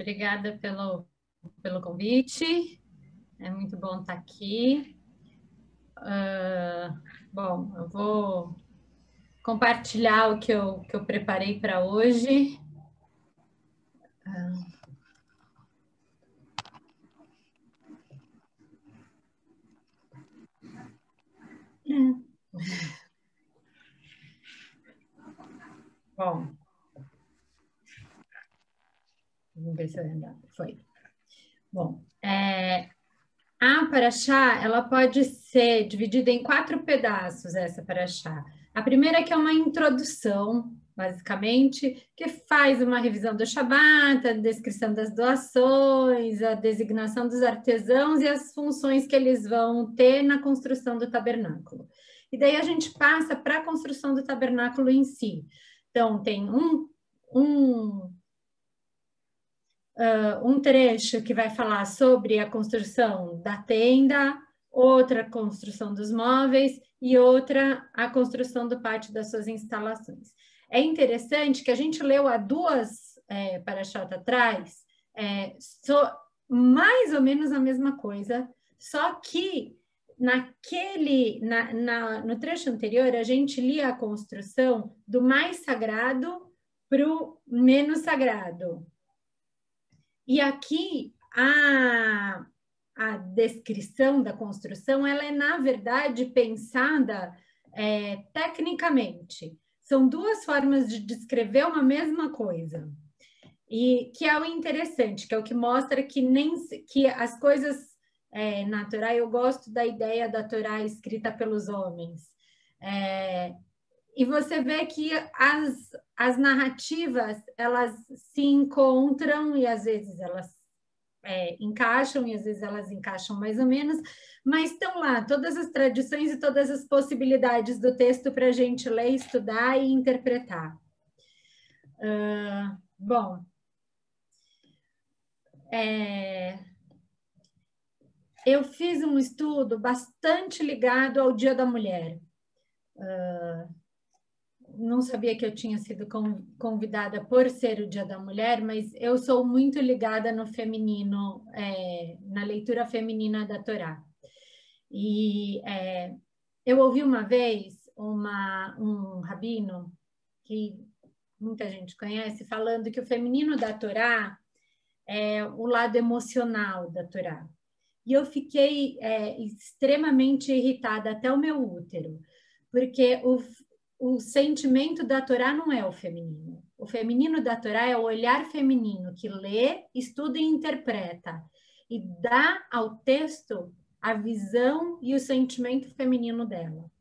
Obrigada pelo convite. É muito bom estar aqui. Bom, eu vou compartilhar o que eu preparei para hoje. Bom, vamos ver se eu lembro. Foi. Bom, a paraxá, ela pode ser dividida em 4 pedaços, essa paraxá. A primeira que é uma introdução, basicamente, que faz uma revisão do Shabat, a descrição das doações, a designação dos artesãos e as funções que eles vão ter na construção do tabernáculo. E daí a gente passa para a construção do tabernáculo em si. Então, tem um trecho que vai falar sobre a construção da tenda, outra construção dos móveis e outra a construção do pátio das suas instalações. É interessante que a gente leu há duas parashot atrás, mais ou menos a mesma coisa, só que no trecho anterior a gente lia a construção do mais sagrado para o menos sagrado. E aqui a descrição da construção, ela é, na verdade, pensada tecnicamente. São duas formas de descrever uma mesma coisa. E que é o interessante, que é o que mostra que as coisas na Torá, eu gosto da ideia da Torá escrita pelos homens. E você vê que as narrativas, elas se encontram e às vezes elas encaixam e às vezes elas encaixam mais ou menos, mas estão lá todas as tradições e todas as possibilidades do texto para a gente ler, estudar e interpretar. Bom, eu fiz um estudo bastante ligado ao Dia da Mulher. Não sabia que eu tinha sido convidada por ser o Dia da Mulher, mas eu sou muito ligada no feminino, na leitura feminina da Torá. E eu ouvi uma vez um rabino, que muita gente conhece, falando que o feminino da Torá é o lado emocional da Torá. E eu fiquei extremamente irritada até o meu útero, porque o sentimento da Torá não é o feminino. O feminino da Torá é o olhar feminino que lê, estuda e interpreta e dá ao texto a visão e o sentimento feminino dela.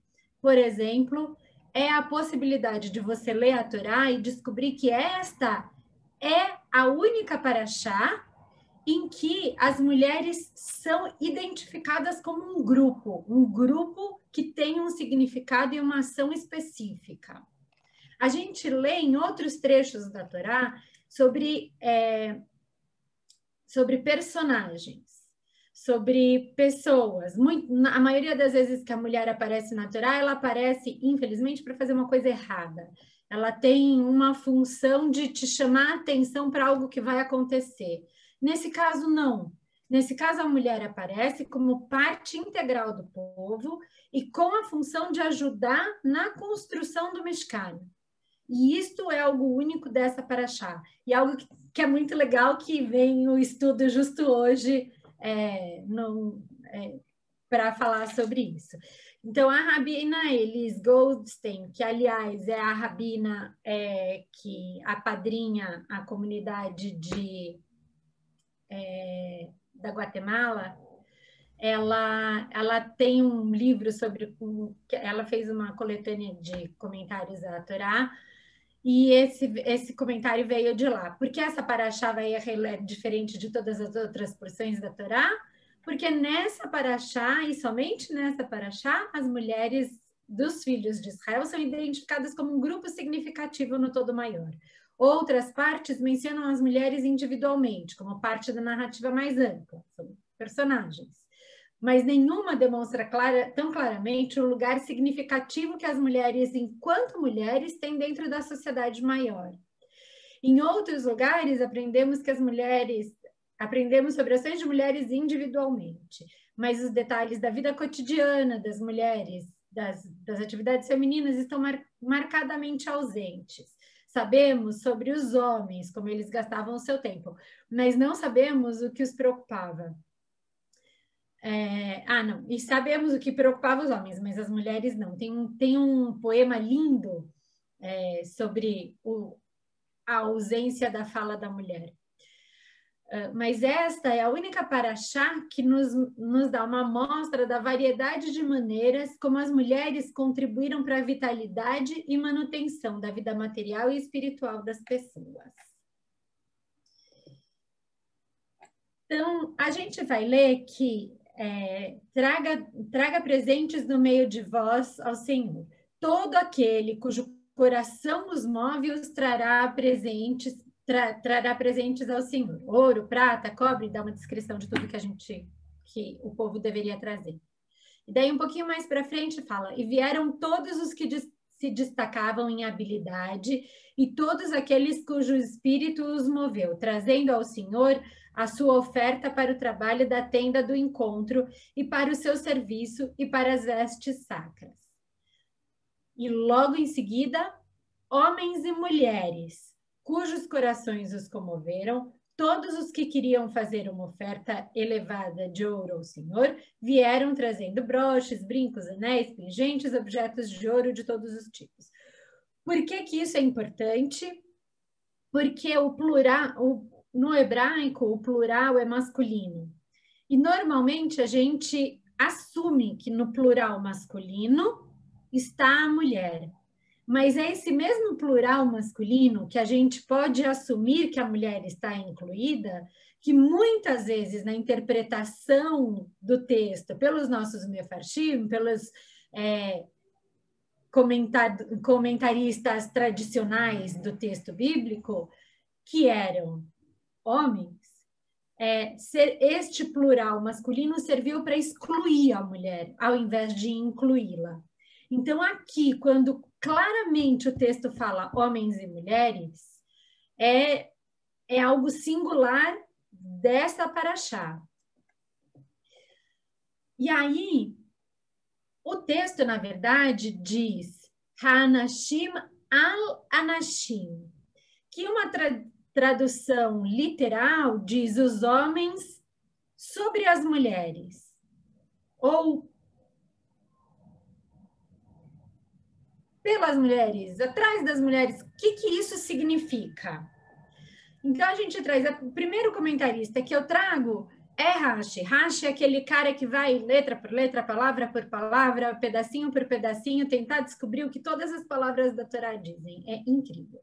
Por exemplo, é a possibilidade de você ler a Torá e descobrir que esta é a única paraxá em que as mulheres são identificadas como um grupo que tem um significado e uma ação específica. A gente lê em outros trechos da Torá sobre personagens, sobre pessoas. A maioria das vezes que a mulher aparece na Torá, ela aparece, infelizmente, para fazer uma coisa errada. Ela tem uma função de te chamar a atenção para algo que vai acontecer. Nesse caso, não. Nesse caso, a mulher aparece como parte integral do povo e com a função de ajudar na construção do Mishkan. E isto é algo único dessa paraxá. E algo que é muito legal, que vem o estudo justo hoje para falar sobre isso. Então, a rabina Elis Goldstein, que, aliás, é a rabina que apadrinha a comunidade da Guatemala, ela tem um livro sobre... Ela fez uma coletânea de comentários da Torá, e esse comentário veio de lá. Por que essa paraxá é diferente de todas as outras porções da Torá? Porque nessa paraxá, e somente nessa paraxá, as mulheres dos filhos de Israel são identificadas como um grupo significativo no todo maior. Outras partes mencionam as mulheres individualmente, como parte da narrativa mais ampla, são personagens. Mas nenhuma demonstra tão claramente o lugar significativo que as mulheres, enquanto mulheres, têm dentro da sociedade maior. Em outros lugares, aprendemos sobre ações de mulheres individualmente, mas os detalhes da vida cotidiana das mulheres, das atividades femininas, estão marcadamente ausentes. Sabemos sobre os homens, como eles gastavam o seu tempo, mas não sabemos o que os preocupava. Não, e sabemos o que preocupava os homens, mas as mulheres não. Tem um poema lindo sobre a ausência da fala da mulher. Mas esta é a única paraxá que nos dá uma amostra da variedade de maneiras como as mulheres contribuíram para a vitalidade e manutenção da vida material e espiritual das pessoas. Então, a gente vai ler que traga presentes no meio de vós ao Senhor. Todo aquele cujo coração os move os trará presentes ao Senhor. Ouro, prata, cobre, dá uma descrição de tudo que o povo deveria trazer. E daí um pouquinho mais para frente fala, e vieram todos os que se destacavam em habilidade e todos aqueles cujo espírito os moveu, trazendo ao Senhor a sua oferta para o trabalho da tenda do encontro e para o seu serviço e para as vestes sacras. E logo em seguida, homens e mulheres, cujos corações os comoveram, todos os que queriam fazer uma oferta elevada de ouro ao Senhor, vieram trazendo broches, brincos, anéis, pingentes, objetos de ouro de todos os tipos. Por que isso é importante? Porque no hebraico, o plural é masculino. E normalmente a gente assume que no plural masculino está a mulher. Mas é esse mesmo plural masculino que a gente pode assumir que a mulher está incluída, que muitas vezes na interpretação do texto pelos nossos mefarshim, pelos comentaristas tradicionais do texto bíblico, que eram homens, este plural masculino serviu para excluir a mulher, ao invés de incluí-la. Então, aqui, quando claramente o texto fala homens e mulheres, é algo singular dessa paraxá. E aí, o texto, na verdade, diz Hanashim al-Anashim, que uma tradução literal diz os homens sobre as mulheres, ou pelas mulheres, atrás das mulheres. O que isso significa? Então, a gente traz o primeiro comentarista que eu trago é Rashi. Rashi é aquele cara que vai letra por letra, palavra por palavra, pedacinho por pedacinho, tentar descobrir o que todas as palavras da Torá dizem. É incrível.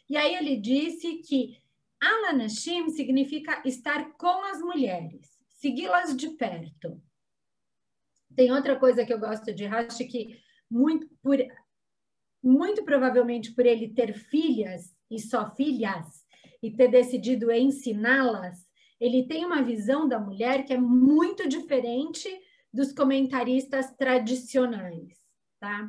E aí ele disse que Alanashim significa estar com as mulheres, segui-las de perto. Tem outra coisa que eu gosto de Rashi, que muito provavelmente por ele ter filhas e só filhas e ter decidido ensiná-las, ele tem uma visão da mulher que é muito diferente dos comentaristas tradicionais, tá?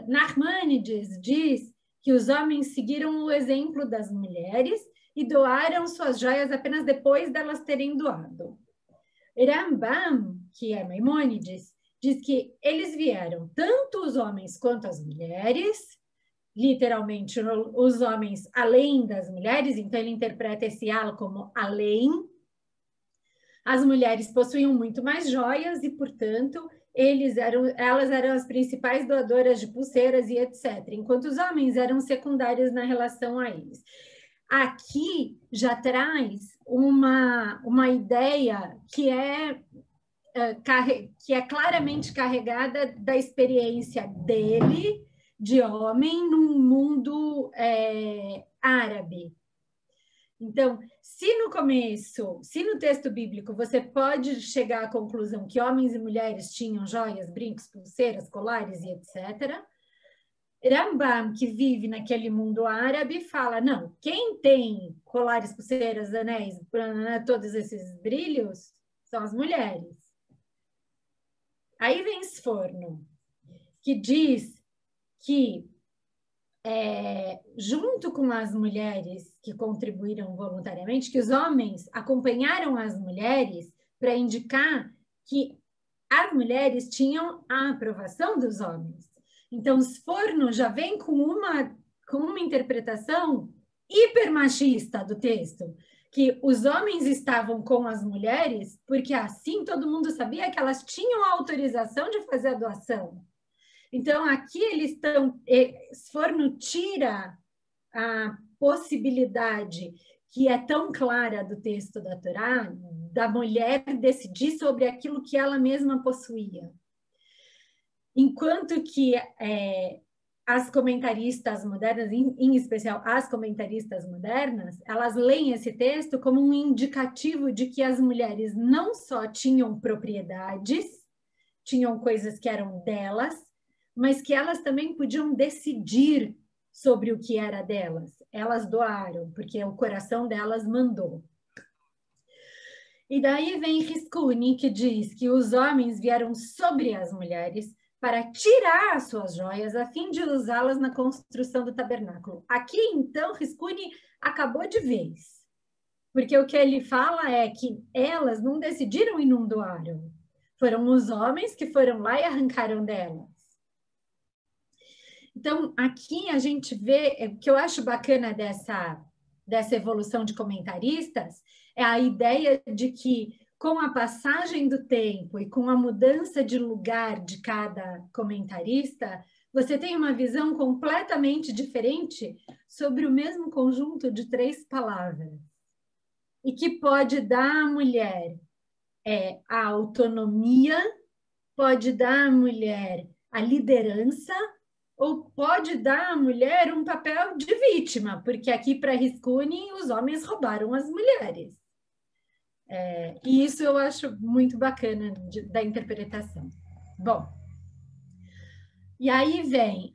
Nachmanides diz que os homens seguiram o exemplo das mulheres e doaram suas joias apenas depois delas terem doado. Rambam, que é Maimônides, diz que eles vieram, tanto os homens quanto as mulheres, literalmente os homens além das mulheres, então ele interpreta esse al como além. As mulheres possuíam muito mais joias e, portanto, elas eram as principais doadoras de pulseiras e etc., enquanto os homens eram secundários na relação a eles. Aqui já traz uma ideia que é claramente carregada da experiência dele, de homem, num mundo árabe. Então, se no texto bíblico você pode chegar à conclusão que homens e mulheres tinham joias, brincos, pulseiras, colares e etc., Rambam, que vive naquele mundo árabe, fala, não, quem tem colares, pulseiras, anéis, todos esses brilhos, são as mulheres. Aí vem Sforno, que diz que junto com as mulheres que contribuíram voluntariamente, que os homens acompanharam as mulheres para indicar que as mulheres tinham a aprovação dos homens. Então, os Forno já vem com uma interpretação hipermachista do texto, que os homens estavam com as mulheres porque assim todo mundo sabia que elas tinham a autorização de fazer a doação. Então, aqui Forno tira a possibilidade que é tão clara do texto da Torá, da mulher decidir sobre aquilo que ela mesma possuía. Enquanto que as comentaristas modernas, em especial as comentaristas modernas, elas leem esse texto como um indicativo de que as mulheres não só tinham propriedades, tinham coisas que eram delas, mas que elas também podiam decidir sobre o que era delas. Elas doaram, porque o coração delas mandou. E daí vem Riscuni, que diz que os homens vieram sobre as mulheres para tirar as suas joias, a fim de usá-las na construção do tabernáculo. Aqui, então, Riscuni acabou de vez. Porque o que ele fala é que elas não decidiram e não doaram. Foram os homens que foram lá e arrancaram delas. Então, aqui a gente vê, o que eu acho bacana dessa evolução de comentaristas, é a ideia de que, com a passagem do tempo e com a mudança de lugar de cada comentarista, você tem uma visão completamente diferente sobre o mesmo conjunto de 3 palavras. E que pode dar à mulher a autonomia, pode dar à mulher a liderança, ou pode dar à mulher um papel de vítima, porque aqui para Riscuni os homens roubaram as mulheres. E isso eu acho muito bacana da interpretação. Bom, e aí vem,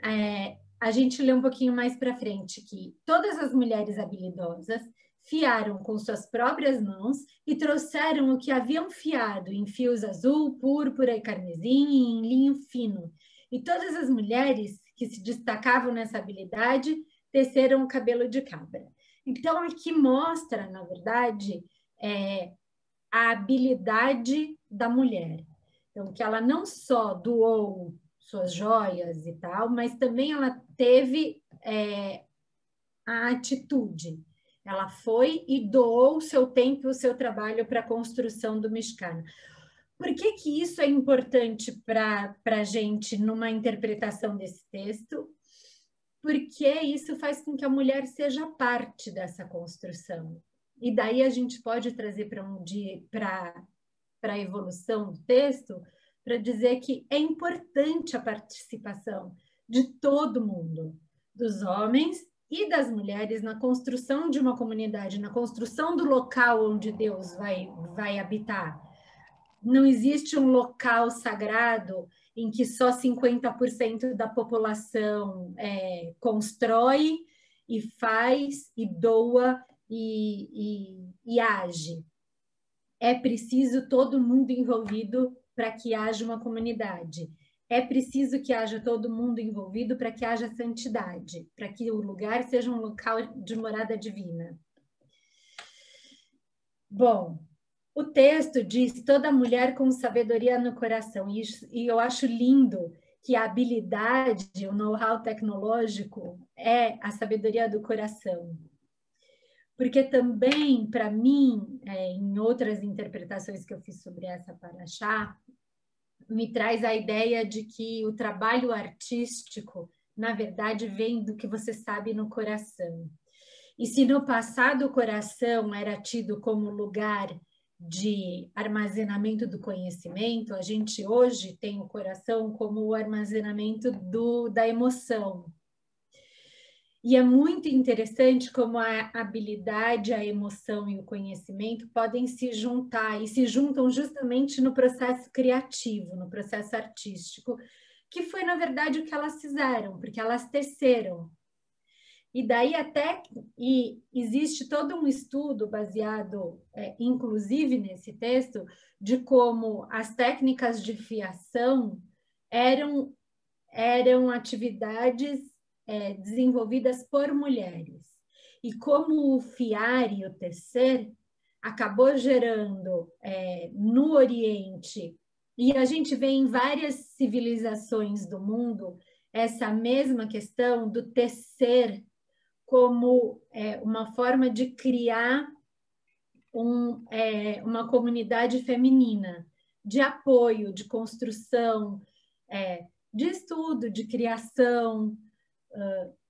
a gente lê um pouquinho mais para frente que todas as mulheres habilidosas fiaram com suas próprias mãos e trouxeram o que haviam fiado em fios azul, púrpura e carmesim e em linho fino. E todas as mulheres que se destacavam nessa habilidade teceram o cabelo de cabra. Então, aqui mostra, na verdade, a habilidade da mulher. Então, que ela não só doou suas joias e tal, mas também ela teve a atitude. Ela foi e doou o seu tempo e o seu trabalho para a construção do Mishkan. Por que que isso é importante para a gente numa interpretação desse texto? Porque isso faz com que a mulher seja parte dessa construção. E daí a gente pode trazer para a evolução do texto, para dizer que é importante a participação de todo mundo, dos homens e das mulheres na construção de uma comunidade, na construção do local onde Deus vai habitar. Não existe um local sagrado em que só 50% da população constrói e faz e doa e age. É preciso todo mundo envolvido para que haja uma comunidade. É preciso que haja todo mundo envolvido para que haja santidade, para que o lugar seja um local de morada divina. Bom, o texto diz toda mulher com sabedoria no coração, e eu acho lindo que a habilidade, o know-how tecnológico é a sabedoria do coração. Porque também, para mim, em outras interpretações que eu fiz sobre essa paraxá, me traz a ideia de que o trabalho artístico, na verdade, vem do que você sabe no coração. E se no passado o coração era tido como lugar de armazenamento do conhecimento, a gente hoje tem o coração como o armazenamento da emoção. E é muito interessante como a habilidade, a emoção e o conhecimento podem se juntar e se juntam justamente no processo criativo, no processo artístico, que foi, na verdade, o que elas fizeram, porque elas teceram. E daí existe todo um estudo baseado, inclusive nesse texto, de como as técnicas de fiação eram atividades desenvolvidas por mulheres. E como o fiar e o tecer acabou gerando no Oriente, e a gente vê em várias civilizações do mundo essa mesma questão do tecer como uma forma de criar uma comunidade feminina, de apoio, de construção, de estudo, de criação,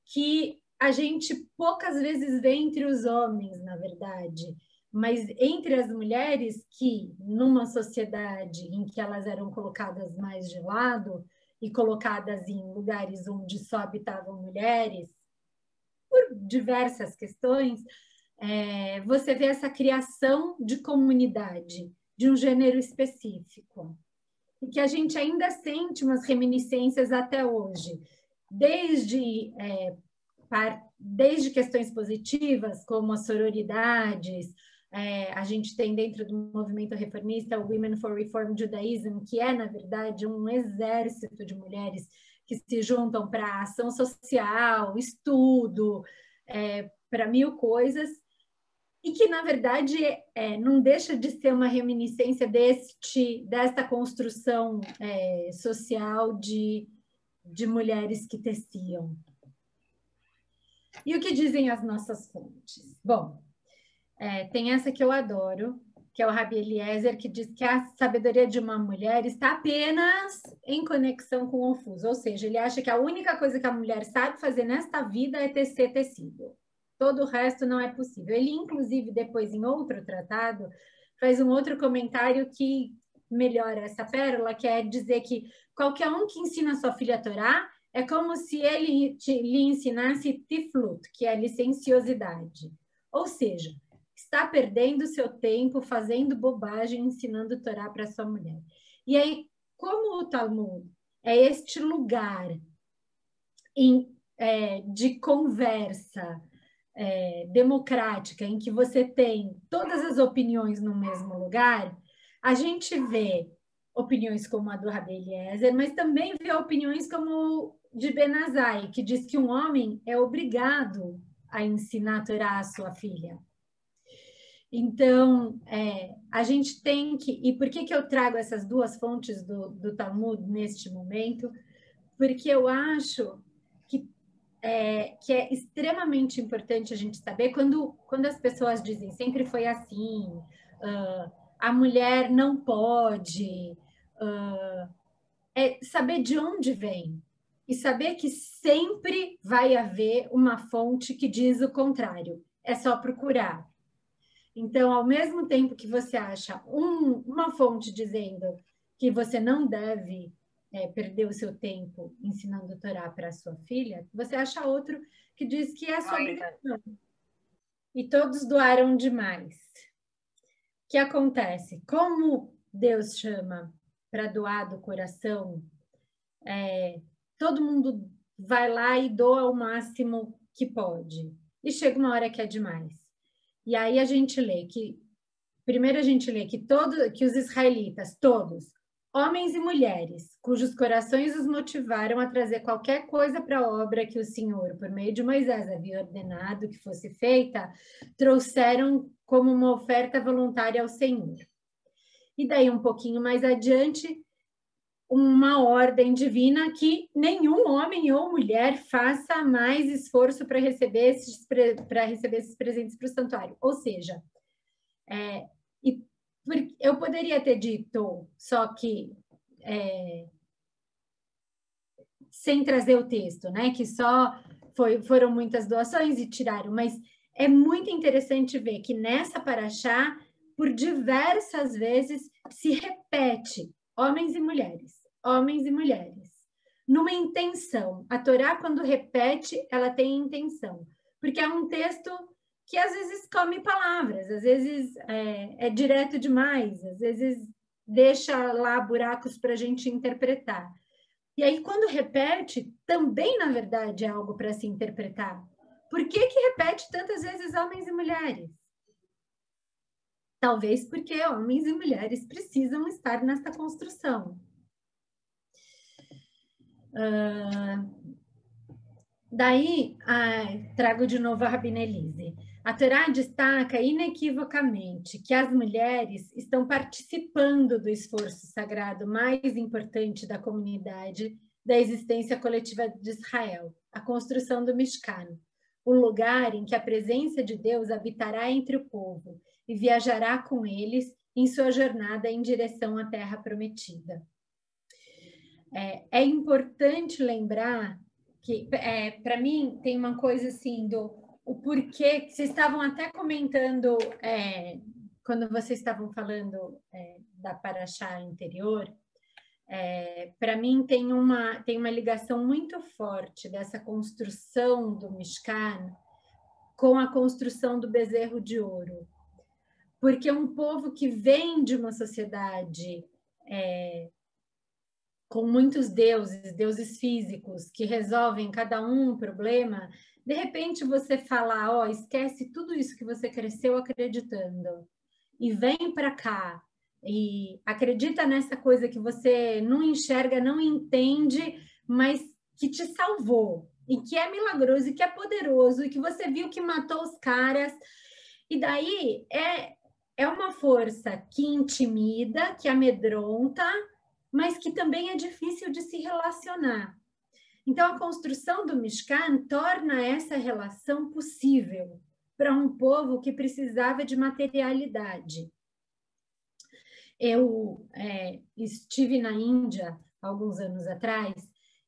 que a gente poucas vezes vê entre os homens, na verdade, mas entre as mulheres que, numa sociedade em que elas eram colocadas mais de lado e colocadas em lugares onde só habitavam mulheres, por diversas questões, você vê essa criação de comunidade, de um gênero específico, e que a gente ainda sente umas reminiscências até hoje, desde questões positivas, como as sororidades, a gente tem dentro do movimento reformista o Women for Reform Judaism, que é, na verdade, um exército de mulheres que se juntam para ação social, estudo, para mil coisas, e que, na verdade, não deixa de ser uma reminiscência desta construção social de mulheres que teciam. E o que dizem as nossas fontes? Bom, tem essa que eu adoro, que é o Rabi Eliezer, que diz que a sabedoria de uma mulher está apenas em conexão com o Ofuso, ou seja, ele acha que a única coisa que a mulher sabe fazer nesta vida é tecer tecido. Todo o resto não é possível. Ele, inclusive, depois, em outro tratado, faz um outro comentário que melhora essa pérola, que é dizer que qualquer um que ensina sua filha a Torá é como se ele lhe ensinasse tiflut, que é licenciosidade. Ou seja, está perdendo seu tempo fazendo bobagem, ensinando Torá para sua mulher. E aí, como o Talmud é este lugar de conversa democrática, em que você tem todas as opiniões no mesmo lugar, a gente vê opiniões como a do Rabi Eliezer, mas também vê opiniões como de Ben Azai, que diz que um homem é obrigado a ensinar a Torá à sua filha. Então, a gente tem que... E por que eu trago essas duas fontes do Talmud neste momento? Porque eu acho que é extremamente importante a gente saber quando as pessoas dizem sempre foi assim, a mulher não pode, saber de onde vem e saber que sempre vai haver uma fonte que diz o contrário, é só procurar. Então, ao mesmo tempo que você acha uma fonte dizendo que você não deve perder o seu tempo ensinando a Torá para a sua filha, você acha outro que diz que é a sua obrigação. E todos doaram demais. O que acontece? Como Deus chama para doar do coração, todo mundo vai lá e doa o máximo que pode. E chega uma hora que é demais. E aí a gente lê que... Primeiro a gente lê que os israelitas, todos, homens e mulheres, cujos corações os motivaram a trazer qualquer coisa para a obra que o Senhor, por meio de Moisés, havia ordenado que fosse feita, trouxeram como uma oferta voluntária ao Senhor. E daí, um pouquinho mais adiante, uma ordem divina que nenhum homem ou mulher faça mais esforço para receber esses presentes para o santuário. Ou seja, eu poderia ter dito, só que sem trazer o texto, né? Que só foram muitas doações e tiraram, mas é muito interessante ver que nessa paraxá, por diversas vezes, se repete homens e mulheres, numa intenção. A Torá, quando repete, ela tem intenção, porque é um texto que às vezes come palavras, às vezes é direto demais, às vezes deixa lá buracos para a gente interpretar. E aí, quando repete, também, na verdade, é algo para se interpretar. Por que repete tantas vezes homens e mulheres? Talvez porque homens e mulheres precisam estar nessa construção. Daí, trago de novo a Rabina Elise. A Torá destaca inequivocamente que as mulheres estão participando do esforço sagrado mais importante da comunidade da existência coletiva de Israel, a construção do Mishkan, o lugar em que a presença de Deus habitará entre o povo e viajará com eles em sua jornada em direção à Terra Prometida. É importante lembrar que, para mim, tem uma coisa assim o porquê, que vocês estavam até comentando, quando vocês estavam falando da Paraxá anterior, para mim tem uma ligação muito forte dessa construção do Mishkan com a construção do bezerro de ouro. Porque um povo que vem de uma sociedade com muitos deuses físicos, que resolvem cada um problema, de repente você fala, esquece tudo isso que você cresceu acreditando, e vem para cá, e acredita nessa coisa que você não enxerga, não entende, mas que te salvou, e que é milagroso, e que é poderoso, e que você viu que matou os caras, e daí é uma força que intimida, que amedronta, mas que também é difícil de se relacionar. Então, a construção do Mishkan torna essa relação possível para um povo que precisava de materialidade. Eu estive na Índia alguns anos atrás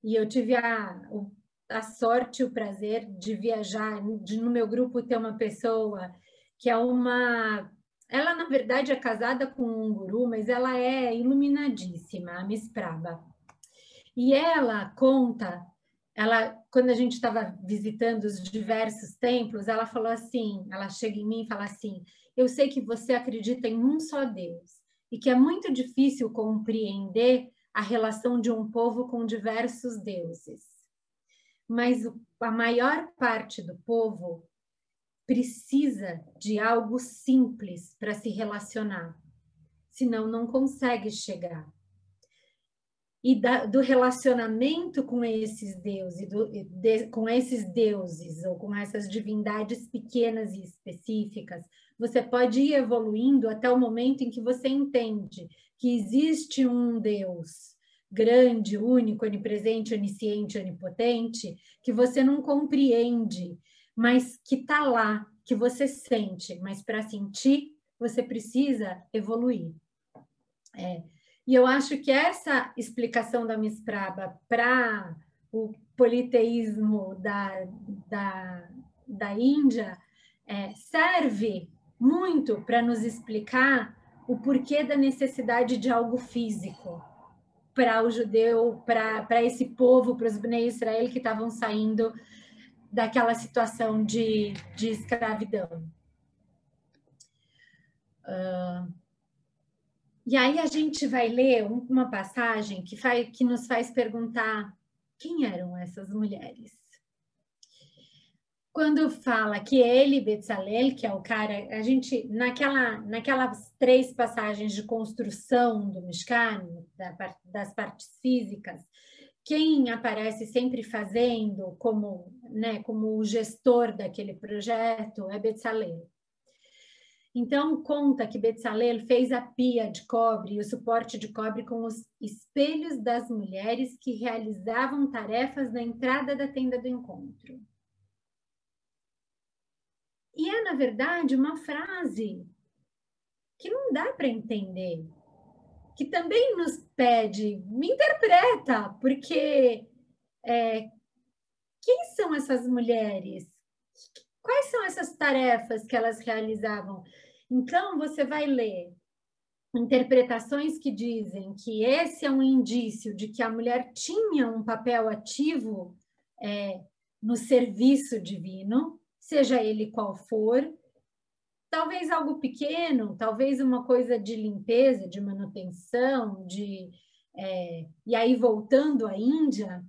e eu tive a sorte e o prazer de viajar, no meu grupo ter uma pessoa que é ela, na verdade, é casada com um guru, mas ela é iluminadíssima, a Miss Prabha. E ela conta, quando a gente estava visitando os diversos templos, ela falou assim, ela chega em mim e fala assim, eu sei que você acredita em um só Deus, e que é muito difícil compreender a relação de um povo com diversos deuses. Mas a maior parte do povo precisa de algo simples para se relacionar, senão não consegue chegar. E do relacionamento com esses deuses, com esses deuses ou com essas divindades pequenas e específicas, você pode ir evoluindo até o momento em que você entende que existe um Deus grande, único, onipresente, onisciente, onipotente, que você não compreende, mas que está lá, que você sente, mas para sentir, você precisa evoluir. E eu acho que essa explicação da Miss Prabha para o politeísmo da Índia serve muito para nos explicar o porquê da necessidade de algo físico para o judeu, para esse povo, para os Bnei Israel que estavam saindo daquela situação de escravidão. E aí a gente vai ler uma passagem que nos faz perguntar quem eram essas mulheres. Quando fala que ele, Betzalel, que é o cara, a gente, naquelas 3 passagens de construção do Mishkan, das partes físicas, quem aparece sempre fazendo como o gestor daquele projeto é Betzalel. Então, conta que Betzalel fez a pia de cobre e o suporte de cobre com os espelhos das mulheres que realizavam tarefas na entrada da tenda do encontro. E na verdade, uma frase que não dá para entender, que também nos pede, me interpreta, porque quem são essas mulheres? Quais são essas tarefas que elas realizavam? Então, você vai ler interpretações que dizem que esse é um indício de que a mulher tinha um papel ativo no serviço divino, seja ele qual for, talvez algo pequeno, talvez uma coisa de limpeza, de manutenção, e aí voltando à Índia,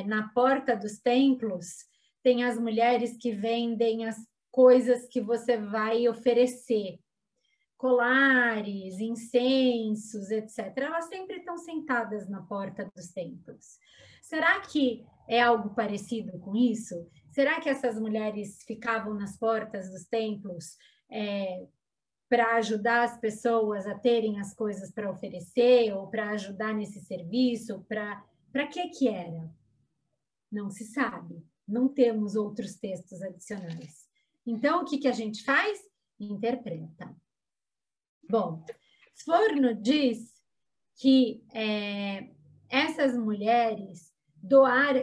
na porta dos templos, tem as mulheres que vendem as coisas que você vai oferecer, colares, incensos, etc., elas sempre estão sentadas na porta dos templos. Será que é algo parecido com isso? Será que essas mulheres ficavam nas portas dos templos para ajudar as pessoas a terem as coisas para oferecer ou para ajudar nesse serviço? Para que era? Não se sabe. Não temos outros textos adicionais. Então, o que a gente faz? Interpreta. Bom, Sforno diz que essas mulheres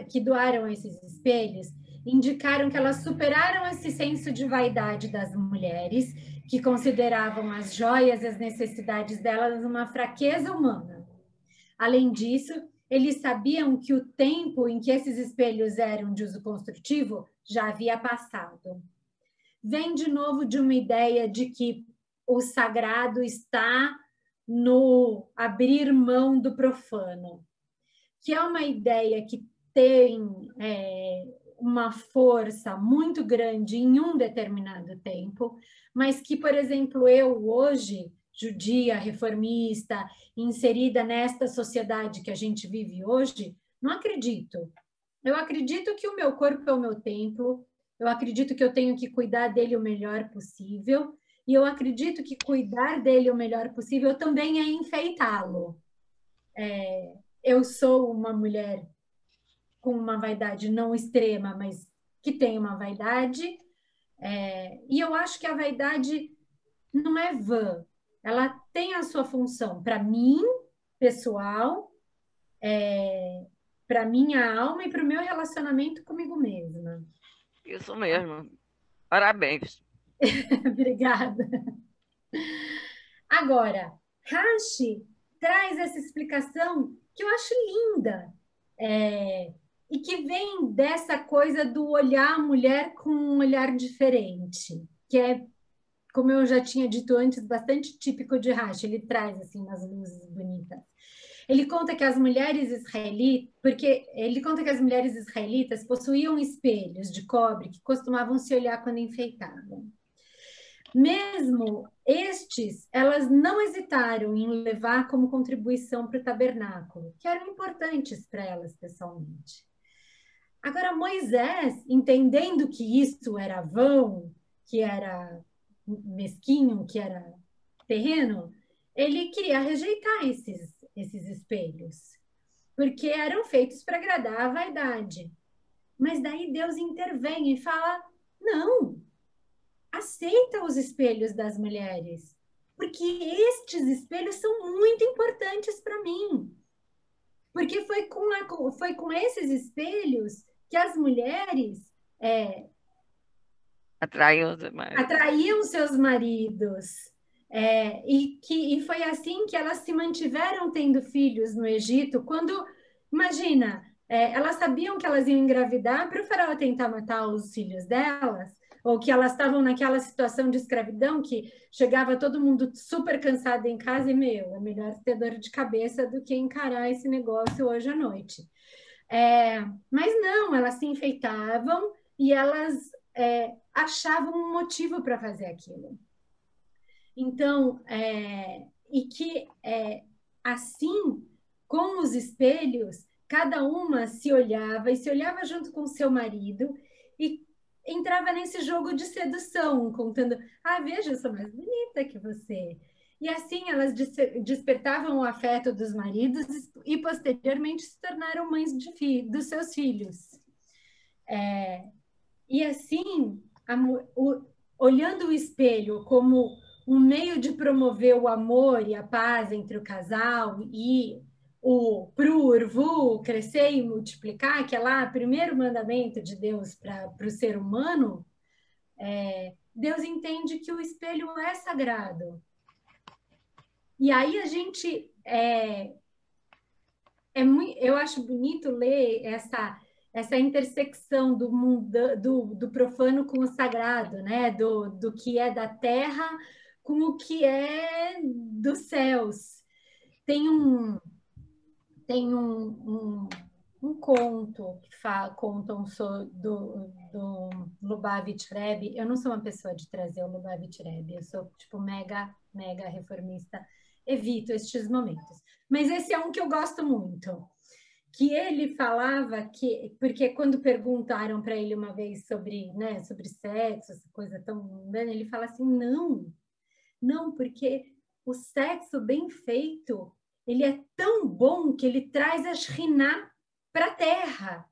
que doaram esses espelhos indicaram que elas superaram esse senso de vaidade das mulheres, que consideravam as joias e as necessidades delas uma fraqueza humana. Além disso, eles sabiam que o tempo em que esses espelhos eram de uso construtivo já havia passado. Vem de novo de uma ideia de que o sagrado está no abrir mão do profano, que é uma ideia que tem uma força muito grande em um determinado tempo, mas que, por exemplo, eu hoje, judia, reformista, inserida nesta sociedade que a gente vive hoje, não acredito. Eu acredito que o meu corpo é o meu templo, eu acredito que eu tenho que cuidar dele o melhor possível, e eu acredito que cuidar dele o melhor possível também é enfeitá-lo. Eu sou uma mulher com uma vaidade não extrema, mas que tem uma vaidade, e eu acho que a vaidade não é vã, ela tem a sua função para mim, pessoal, para minha alma e para o meu relacionamento comigo mesma. Isso mesmo. Parabéns. Obrigada. Agora, Rashi traz essa explicação que eu acho linda, e que vem dessa coisa do olhar a mulher com um olhar diferente, que é, como eu já tinha dito antes, bastante típico de Rashi. Ele traz assim umas luzes bonitas. Ele conta que as mulheres israelitas possuíam espelhos de cobre que costumavam se olhar quando enfeitavam. Mesmo estes, elas não hesitaram em levar como contribuição para o tabernáculo, que eram importantes para elas pessoalmente. Agora, Moisés, entendendo que isso era vão, que era mesquinho, que era terreno, ele queria rejeitar esses espelhos, porque eram feitos para agradar a vaidade. Mas daí Deus intervém e fala: não, aceita os espelhos das mulheres, porque estes espelhos são muito importantes para mim. Porque foi com esses espelhos que as mulheres atraíam seus maridos. E foi assim que elas se mantiveram tendo filhos no Egito, quando, imagina, elas sabiam que elas iam engravidar para o faraó tentar matar os filhos delas, ou que elas estavam naquela situação de escravidão que chegava todo mundo super cansado em casa e, é melhor ter dor de cabeça do que encarar esse negócio hoje à noite. Mas não, elas se enfeitavam e elas achavam um motivo para fazer aquilo. Então, assim, com os espelhos, cada uma se olhava junto com seu marido e entrava nesse jogo de sedução, contando: veja, eu sou mais bonita que você. E assim elas despertavam o afeto dos maridos e posteriormente se tornaram mães dos seus filhos. E assim, olhando o espelho como um meio de promover o amor e a paz entre o casal e pro urvu crescer e multiplicar, que é lá o primeiro mandamento de Deus para o ser humano, Deus entende que o espelho é sagrado. E aí a gente eu acho bonito ler essa intersecção do mundo, do profano com o sagrado, né? Do que é da terra com o que é dos céus. Tem um um conto que contam do Lubavitch Rebbe. Eu não sou uma pessoa de trazer o Lubavitch Rebbe, eu sou tipo mega reformista, evito estes momentos. Mas esse é um que eu gosto muito, que ele falava que, porque quando perguntaram para ele uma vez sobre, né, sobre sexo, essa coisa tão mundana, ele fala assim, não, porque o sexo bem feito, ele é tão bom que ele traz a Shekhinah para a terra.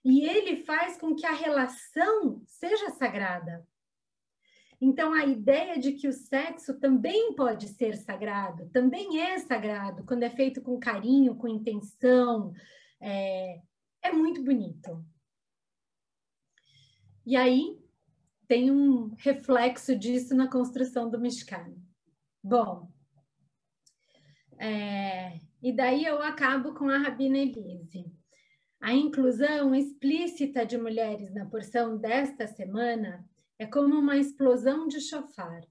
E ele faz com que a relação seja sagrada. Então, a ideia de que o sexo também pode ser sagrado, também é sagrado, quando é feito com carinho, com intenção, é muito bonito. E aí, tem um reflexo disso na construção do Mishkan. Bom, e daí eu acabo com a Rabina Elise. A inclusão explícita de mulheres na porção desta semana é como uma explosão de shofar.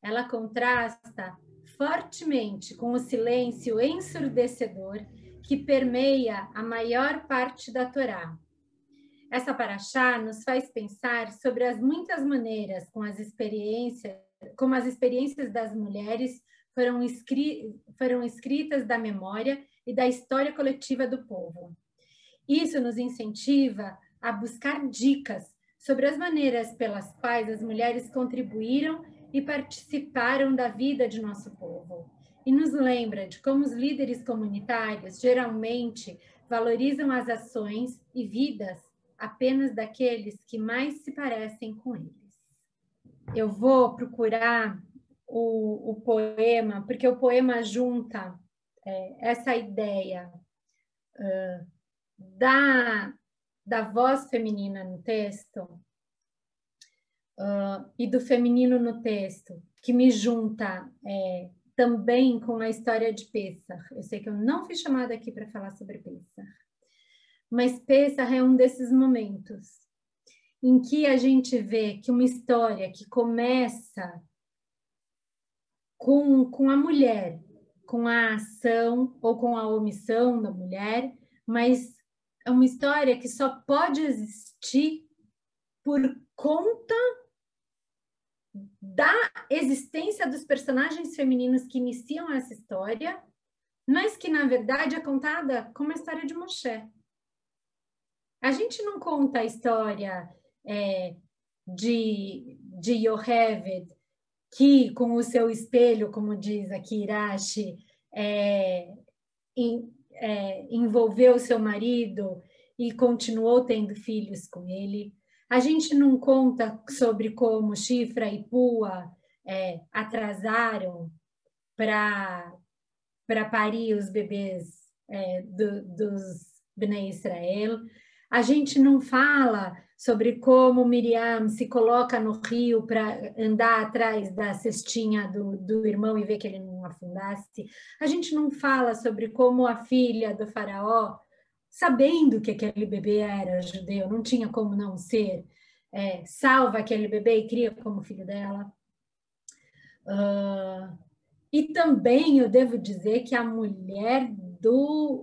Ela contrasta fortemente com o silêncio ensurdecedor que permeia a maior parte da Torá. Essa paraxá nos faz pensar sobre as muitas maneiras como as experiências das mulheres foram escritas da memória e da história coletiva do povo. Isso nos incentiva a buscar dicas sobre as maneiras pelas quais as mulheres contribuíram e participaram da vida de nosso povo. E nos lembra de como os líderes comunitários geralmente valorizam as ações e vidas apenas daqueles que mais se parecem com eles. Eu vou procurar o poema, porque o poema junta essa ideia da voz feminina no texto e do feminino no texto, que me junta também com a história de Pessah. Eu sei que eu não fui chamada aqui para falar sobre Pessah, mas Pessah é um desses momentos em que a gente vê que uma história que começa com a mulher, com a ação ou com a omissão da mulher, mas é uma história que só pode existir por conta da existência dos personagens femininos que iniciam essa história, mas que, na verdade, é contada como a história de Moshe. A gente não conta a história de Yocheved, que, com o seu espelho, como diz aqui Irashi, envolveu seu marido e continuou tendo filhos com ele. A gente não conta sobre como Shifra e Pua atrasaram para parir os bebês dos Bnei Israel. A gente não fala sobre como Miriam se coloca no rio para andar atrás da cestinha do irmão e ver que ele não afundasse. A gente não fala sobre como a filha do faraó, sabendo que aquele bebê era judeu, não tinha como não ser, salva aquele bebê e cria como filho dela. E também eu devo dizer que a mulher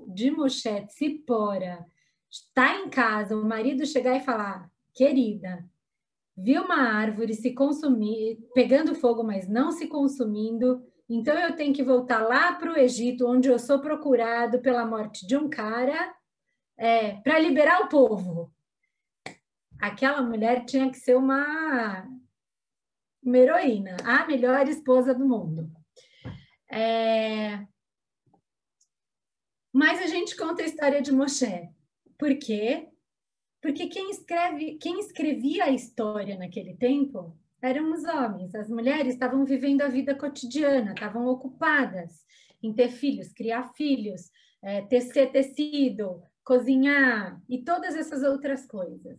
de Moshe Tzipora está em casa, o marido chegar e falar, querida, vi uma árvore se consumir, pegando fogo, mas não se consumindo, então eu tenho que voltar lá para o Egito, onde eu sou procurado pela morte de um cara, para liberar o povo. Aquela mulher tinha que ser uma heroína, a melhor esposa do mundo. Mas a gente conta a história de Moshe. Por quê? Porque quem escrevia a história naquele tempo eram os homens. As mulheres estavam vivendo a vida cotidiana, estavam ocupadas em ter filhos, criar filhos, tecer tecido, cozinhar e todas essas outras coisas.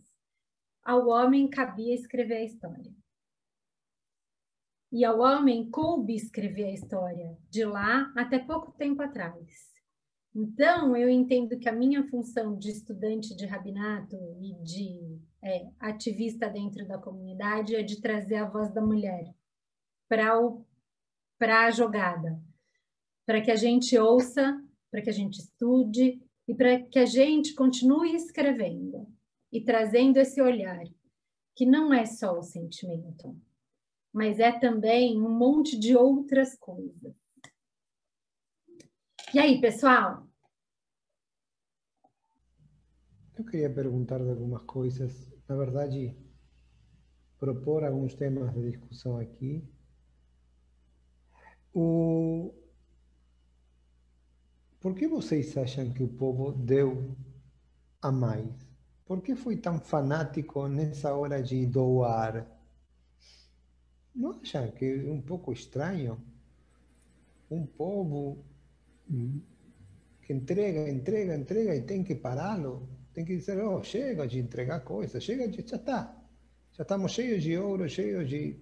Ao homem cabia escrever a história. E ao homem coube escrever a história, de lá até pouco tempo atrás. Então, eu entendo que a minha função de estudante de rabinato e de ativista dentro da comunidade é de trazer a voz da mulher para a jogada, para que a gente ouça, para que a gente estude, e para que a gente continue escrevendo e trazendo esse olhar, que não é só o sentimento, mas é também um monte de outras coisas. E aí, pessoal? Eu queria perguntar de algumas coisas, na verdade, propor alguns temas de discussão aqui. Por que vocês acham que o povo deu a mais? Por que foi tão fanático nessa hora de doar? Não acham que é um pouco estranho? Um povo que entrega e tem que pará-lo? Tem que dizer, oh, chega de entregar coisas, chega de... Já está. Já estamos cheios de ouro, cheios de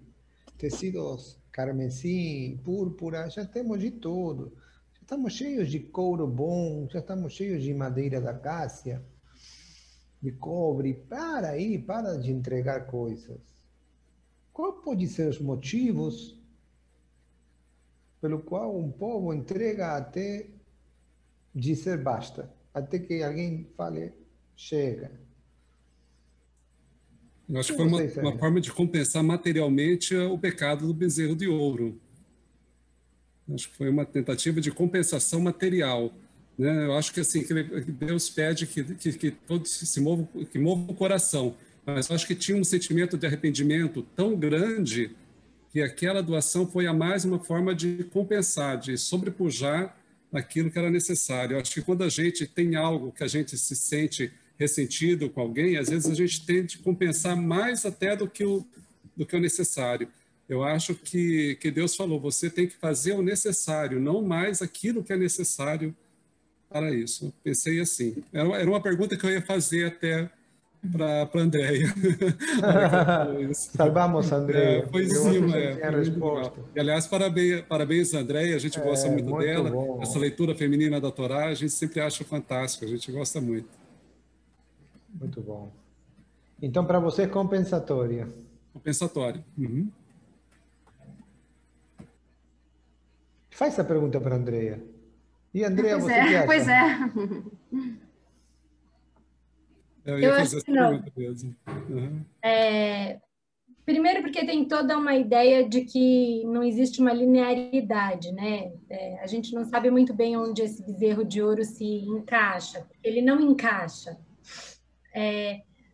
tecidos carmesim, púrpura, já temos de tudo. Já estamos cheios de couro bom, já estamos cheios de madeira da acácia, de cobre. Para aí, para de entregar coisas. Qual pode ser os motivos pelo qual um povo entrega até dizer basta, até que alguém fale chega? Eu acho que foi uma forma de compensar materialmente o pecado do bezerro de ouro. Acho que foi uma tentativa de compensação material, né? Eu acho que assim que Deus pede que todos se movam, que movam o coração, mas eu acho que tinha um sentimento de arrependimento tão grande que aquela doação foi a mais uma forma de compensar, de sobrepujar aquilo que era necessário. Eu acho que quando a gente tem algo que a gente se sente ressentido com alguém, às vezes a gente tende a compensar mais até do que o necessário. Eu acho que Deus falou, você tem que fazer o necessário, não mais aquilo que é necessário para isso. Eu pensei assim. Era uma pergunta que eu ia fazer até para a Andréia. Salvamos a Andréia. Foi sim, a resposta. E, aliás, parabéns, Andréia. A gente gosta muito dela. Bom. Essa leitura feminina da Torá, a gente sempre acha fantástico. A gente gosta muito. Muito bom. Então, para você, compensatória. Compensatório. Uhum. Faz essa pergunta para a Andréia. E, Andréia, você que acha? Pois é. Eu ia fazer essa pergunta mesmo. Uhum. Primeiro porque tem toda uma ideia de que não existe uma linearidade, né? A gente não sabe muito bem onde esse bezerro de ouro se encaixa. Ele não encaixa.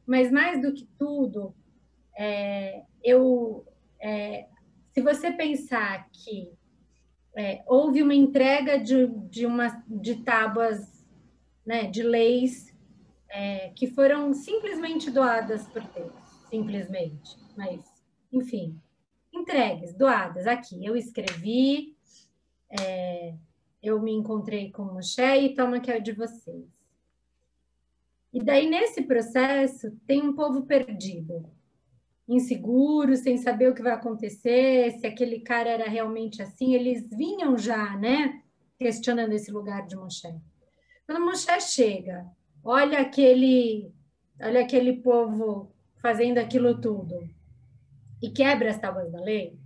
Mas mais do que tudo, se você pensar que houve uma entrega de tábuas, né, de leis que foram simplesmente doadas por Deus, simplesmente, mas, enfim, entregues, doadas, aqui, eu escrevi, eu me encontrei com o Moshe e toma que é de vocês. E daí, nesse processo, tem um povo perdido, inseguro, sem saber o que vai acontecer, se aquele cara era realmente assim, eles vinham já, né, questionando esse lugar de Moshe. Quando Moshe chega, olha aquele povo fazendo aquilo tudo e quebra as tábuas da lei,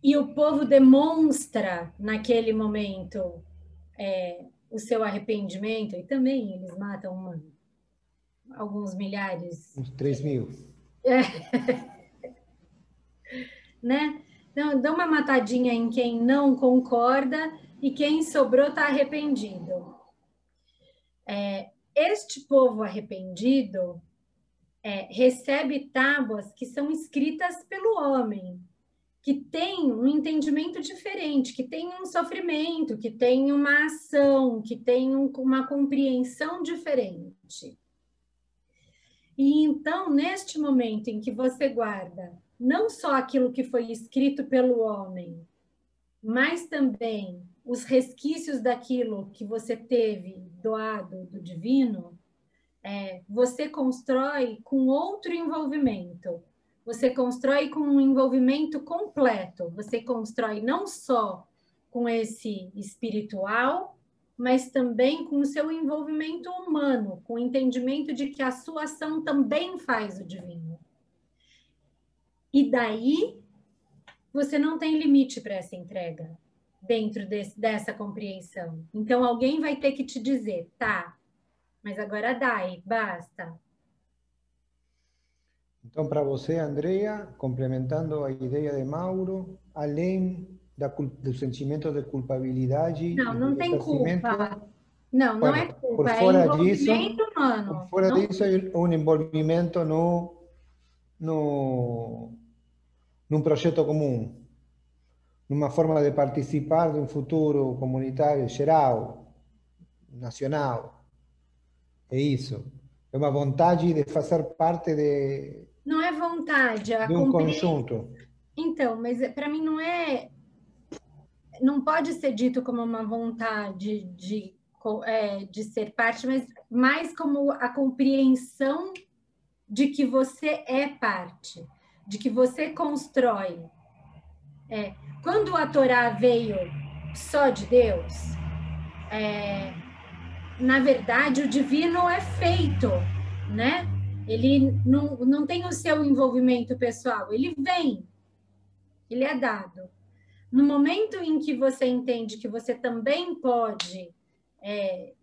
e o povo demonstra naquele momento o seu arrependimento, e também eles matam alguns milhares. Uns 3.000. Né? Então, dá uma matadinha em quem não concorda e quem sobrou está arrependido. Este povo arrependido recebe tábuas que são escritas pelo homem, que tem um entendimento diferente, que tem um sofrimento, que tem uma ação, que tem uma compreensão diferente. E então, neste momento em que você guarda não só aquilo que foi escrito pelo homem, mas também os resquícios daquilo que você teve doado do divino, você constrói com outro envolvimento. Você constrói com um envolvimento completo. Você constrói não só com esse espiritual, mas também com o seu envolvimento humano, com o entendimento de que a sua ação também faz o divino. E daí, você não tem limite para essa entrega. dentro dessa compreensão. Então, alguém vai ter que te dizer, tá, mas agora dai, basta. Então, para você, Andrea, complementando a ideia de Mauro, além do sentimento de culpabilidade Não, e não de tem ressarcimento, culpa. Não, não é por culpa, é fora disso, envolvimento humano. hay un envolvimiento num projeto comum, numa forma de participar de um futuro comunitário geral, nacional. É isso. É uma vontade de fazer parte Não é vontade, de um conjunto. Então, mas para mim não é. Não pode ser dito como uma vontade de ser parte, mas mais como a compreensão de que você é parte, de que você constrói. Quando a Torá veio só de Deus, na verdade, o divino é feito, né? Ele não tem o seu envolvimento pessoal, ele vem, ele é dado. No momento em que você entende que você também pode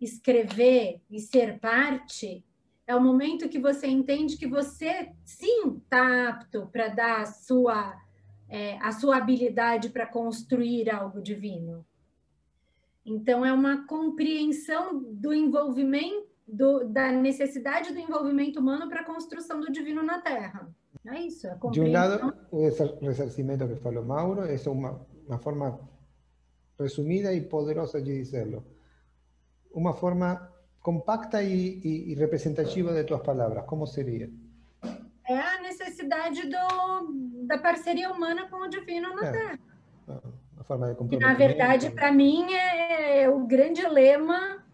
escrever e ser parte, é o momento que você entende que você, sim, está apto para dar a sua habilidade para construir algo divino. Então, é uma compreensão do envolvimento, da necessidade do envolvimento humano para a construção do divino na Terra. É isso, é a De um lado, compreensão. o ressarcimento que falou Mauro, é uma forma resumida e poderosa de dizê-lo. Uma forma compacta e representativa de tuas palavras, como seria? É a necessidade da parceria humana com o divino na Terra. Uma forma de E, comprometimento. na verdade, para mim, é o grande lema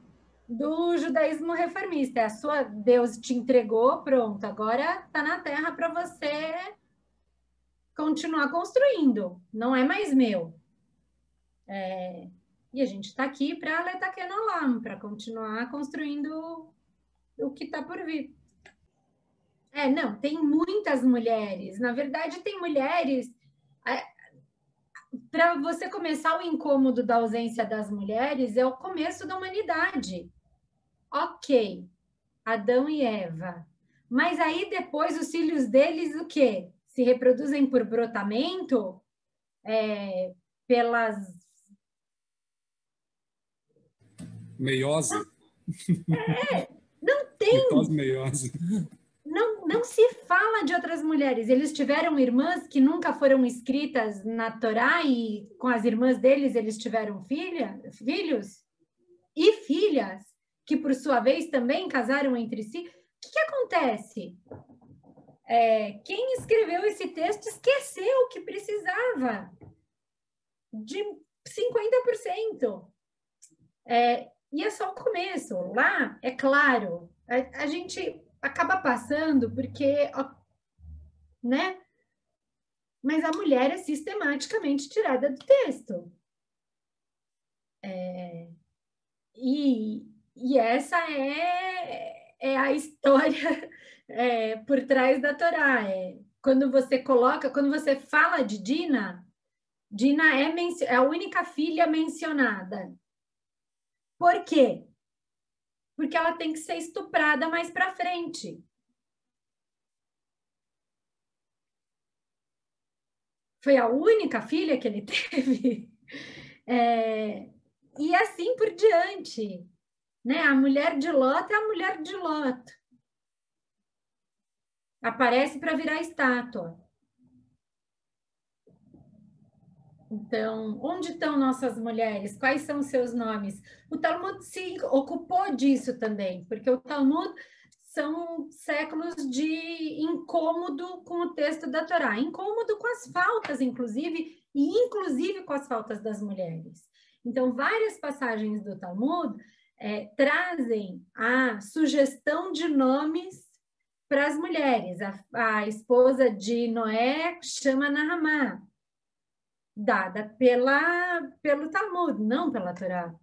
do judaísmo reformista. É Deus te entregou, pronto, agora está na Terra para você continuar construindo. Não é mais meu. E a gente está aqui para Letaken Olam, para continuar construindo o que está por vir. Não, tem muitas mulheres. Na verdade, tem mulheres. Para você começar o incômodo da ausência das mulheres, é o começo da humanidade. Ok, Adão e Eva. Mas aí depois os filhos deles, o quê? Se reproduzem por brotamento? Pelas... Meiose? Não tem. Mitose meiose. Não se fala de outras mulheres. Eles tiveram irmãs que nunca foram escritas na Torá e com as irmãs deles eles tiveram filhos e filhas que, por sua vez, também casaram entre si. O que acontece? Quem escreveu esse texto esqueceu que precisava de 50%. E é só o começo. Lá, é claro, a gente acaba passando porque, né? Mas a mulher é sistematicamente tirada do texto. E essa é a história por trás da Torá. Quando você fala de Dina, Dina é a única filha mencionada. Por quê? Porque ela tem que ser estuprada mais para frente. Foi a única filha que ele teve. E assim por diante. Né? A mulher de Lot é a mulher de Lot. Aparece para virar estátua. Então, onde estão nossas mulheres? Quais são seus nomes? O Talmud se ocupou disso também, porque o Talmud são séculos de incômodo com o texto da Torá, incômodo com as faltas, inclusive, e inclusive com as faltas das mulheres. Então, várias passagens do Talmud trazem a sugestão de nomes para as mulheres. A esposa de Noé chama Naamá, dada pelo Talmud, não pela Torá.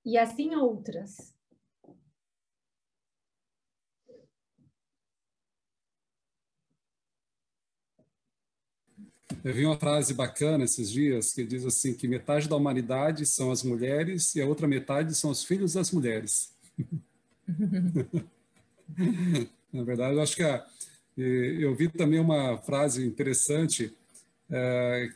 E assim outras. Eu vi uma frase bacana esses dias que diz assim que metade da humanidade são as mulheres e a outra metade são os filhos das mulheres. Na verdade, eu acho que eu vi também uma frase interessante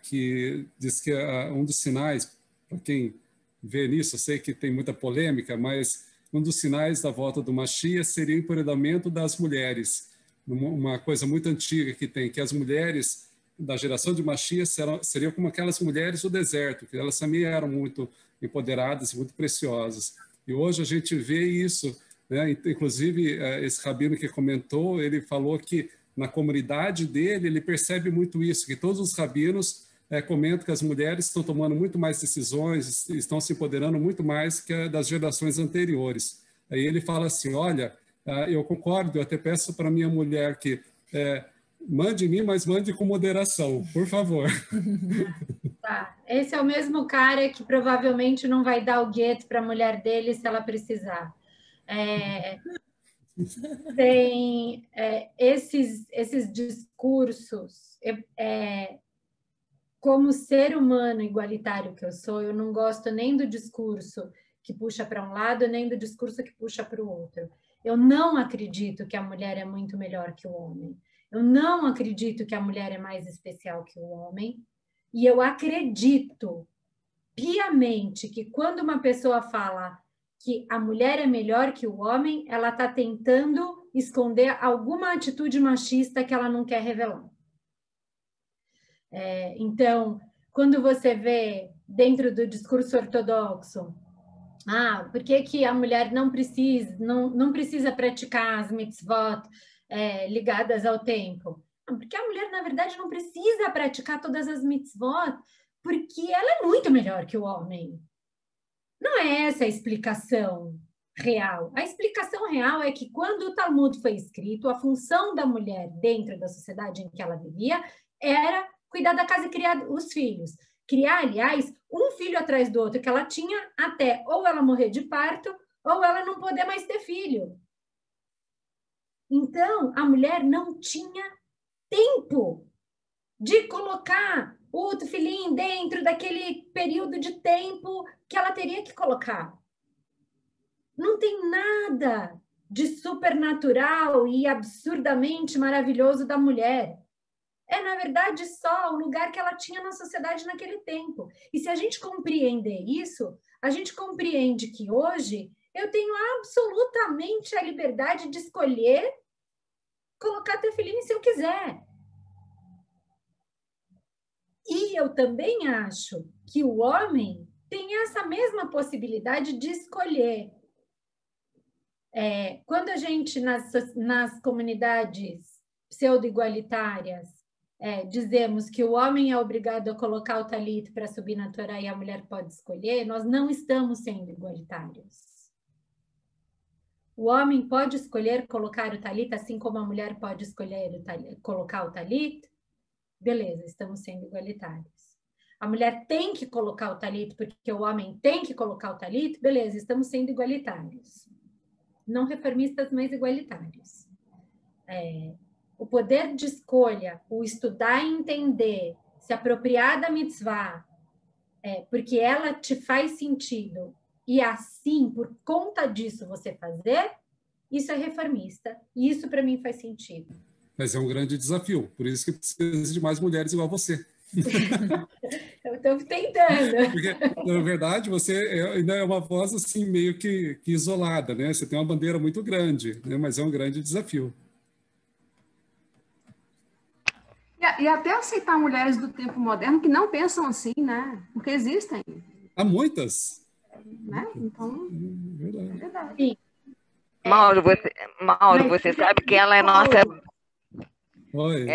que diz que um dos sinais, para quem vê nisso, eu sei que tem muita polêmica, mas um dos sinais da volta do Mashiach seria o empoderamento das mulheres. Uma coisa muito antiga que tem, que as mulheres da geração de Mashiach seriam como aquelas mulheres do deserto, que elas também eram muito empoderadas e muito preciosas. E hoje a gente vê isso, né? Inclusive, esse rabino que comentou, ele falou que na comunidade dele, ele percebe muito isso, que todos os rabinos comentam que as mulheres estão tomando muito mais decisões, estão se empoderando muito mais que das gerações anteriores. Aí ele fala assim, olha, eu concordo, eu até peço para minha mulher que mande em mim, mas mande com moderação, por favor. Tá. Esse é o mesmo cara que provavelmente não vai dar o gueto para a mulher dele se ela precisar. Tem esses discursos. Como ser humano igualitário que eu sou, eu não gosto nem do discurso que puxa para um lado, nem do discurso que puxa para o outro. Eu não acredito que a mulher é muito melhor que o homem. Eu não acredito que a mulher é mais especial que o homem. E eu acredito piamente que quando uma pessoa fala que a mulher é melhor que o homem, ela está tentando esconder alguma atitude machista que ela não quer revelar. Então, quando você vê dentro do discurso ortodoxo, por que a mulher não precisa praticar as mitzvot ligadas ao tempo? Porque a mulher, na verdade, não precisa praticar todas as mitzvot, porque ela é muito melhor que o homem. Não é essa a explicação real. A explicação real é que quando o Talmud foi escrito, a função da mulher dentro da sociedade em que ela vivia era cuidar da casa e criar os filhos. Criar, aliás, um filho atrás do outro que ela tinha até ou ela morrer de parto ou ela não poder mais ter filho. Então, a mulher não tinha tempo de colocar o tefilim dentro daquele período de tempo que ela teria que colocar. Não tem nada de supernatural e absurdamente maravilhoso da mulher. Na verdade, só o lugar que ela tinha na sociedade naquele tempo. E se a gente compreender isso, a gente compreende que hoje eu tenho absolutamente a liberdade de escolher colocar tefilim se eu quiser. E eu também acho que o homem tem essa mesma possibilidade de escolher. Quando a gente, nas comunidades pseudo-igualitárias, dizemos que o homem é obrigado a colocar o talit para subir na Torá e a mulher pode escolher, nós não estamos sendo igualitários. O homem pode escolher colocar o talit, assim como a mulher pode escolher colocar o talit. Beleza, estamos sendo igualitários. A mulher tem que colocar o talit porque o homem tem que colocar o talit. Beleza, estamos sendo igualitários. Não reformistas, mas igualitários. O poder de escolha, o estudar e entender, se apropriar da mitzvah, porque ela te faz sentido, e assim, por conta disso, você fazer, isso é reformista. E isso, para mim, faz sentido. Mas é um grande desafio, por isso que precisa de mais mulheres igual a você. Eu estou tentando. Porque, na verdade, você ainda é uma voz assim, meio que isolada, né? Você tem uma bandeira muito grande, né? Mas é um grande desafio. E até aceitar mulheres do tempo moderno que não pensam assim, né? Porque existem. Há muitas. Né? Então, verdade. É verdade. Sim. Mauro, você sabe que ela é nossa... Oi.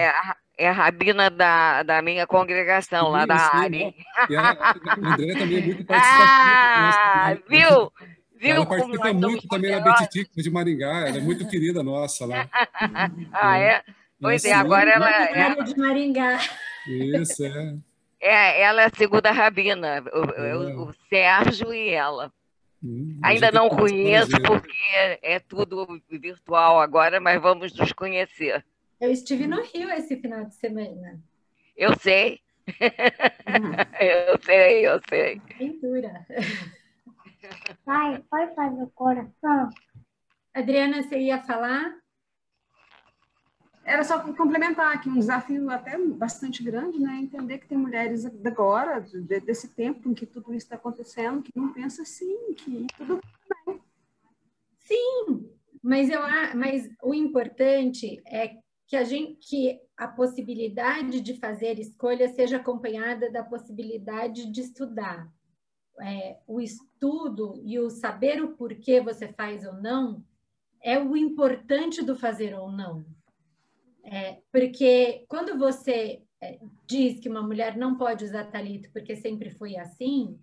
É a rabina da minha congregação, lá da área. E a André também é muito participativa. Viu? Ela participa muito também na Betitica de Maringá, ela é muito querida nossa lá. É? Pois agora ela é de Maringá. Isso, ela é a segunda rabina, o Sérgio e ela. Ainda não conheço, porque é tudo virtual agora, mas vamos nos conhecer. Eu estive no Rio esse final de semana. Eu sei. Eu sei. Pintura. Pai, pode fazer coração? Adriana, você ia falar? Era só complementar aqui, um desafio até bastante grande, né? Entender que tem mulheres agora, desse tempo em que tudo isso está acontecendo, que não pensam assim, que tudo bem. Sim, mas o importante é que a possibilidade de fazer escolha seja acompanhada da possibilidade de estudar. O estudo e o saber o porquê você faz ou não é o importante do fazer ou não. Porque quando você diz que uma mulher não pode usar talito porque sempre foi assim,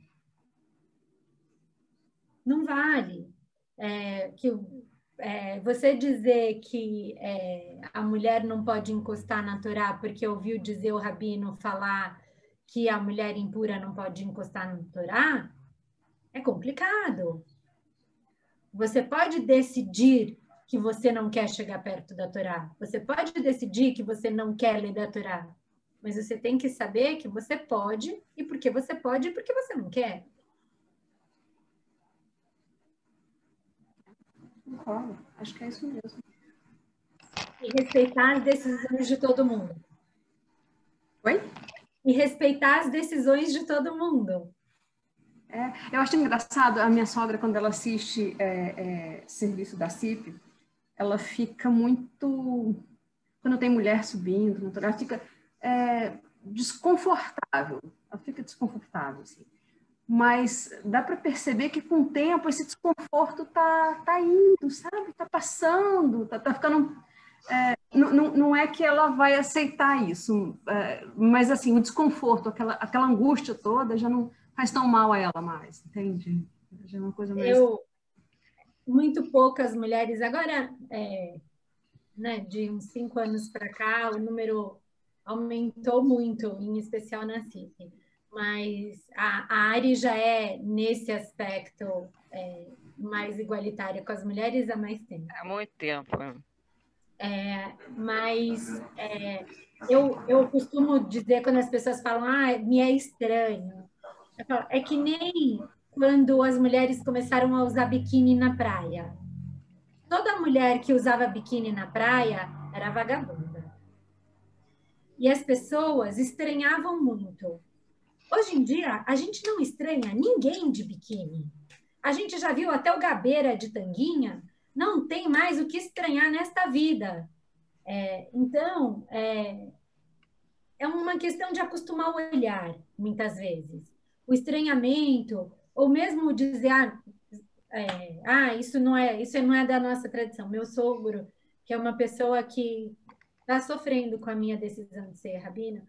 não vale. Você dizer que a mulher não pode encostar na Torá porque ouviu dizer o rabino falar que a mulher impura não pode encostar na Torá, é complicado. Você pode decidir que você não quer chegar perto da Torá. Você pode decidir que você não quer ler da Torá. Mas você tem que saber que você pode, e porque você pode e porque você não quer. Concordo. Acho que é isso mesmo. E respeitar as decisões de todo mundo. Oi? E respeitar as decisões de todo mundo. Eu acho engraçado, a minha sogra, quando ela assiste serviço da CIP, ela fica muito... Quando tem mulher subindo, ela fica desconfortável. Ela fica desconfortável, assim. Mas dá para perceber que, com o tempo, esse desconforto tá indo, sabe? Tá passando, tá ficando... não é que ela vai aceitar isso, mas, assim, o desconforto, aquela angústia toda já não faz tão mal a ela mais, entende? Já é uma coisa mais... Muito poucas mulheres, agora, né, de uns 5 anos para cá, o número aumentou muito, em especial na CIP. Mas a Ari já é, nesse aspecto, mais igualitária com as mulheres há mais tempo. Há muito tempo. Mas eu costumo dizer, quando as pessoas falam, me é estranho, eu falo, é que nem quando as mulheres começaram a usar biquíni na praia. Toda mulher que usava biquíni na praia era vagabunda. E as pessoas estranhavam muito. Hoje em dia, a gente não estranha ninguém de biquíni. A gente já viu até o Gabeira de tanguinha. Não tem mais o que estranhar nesta vida. Então, é uma questão de acostumar o olhar, muitas vezes. O estranhamento, ou mesmo dizer, isso não é da nossa tradição. Meu sogro, que é uma pessoa que está sofrendo com a minha decisão de ser rabino,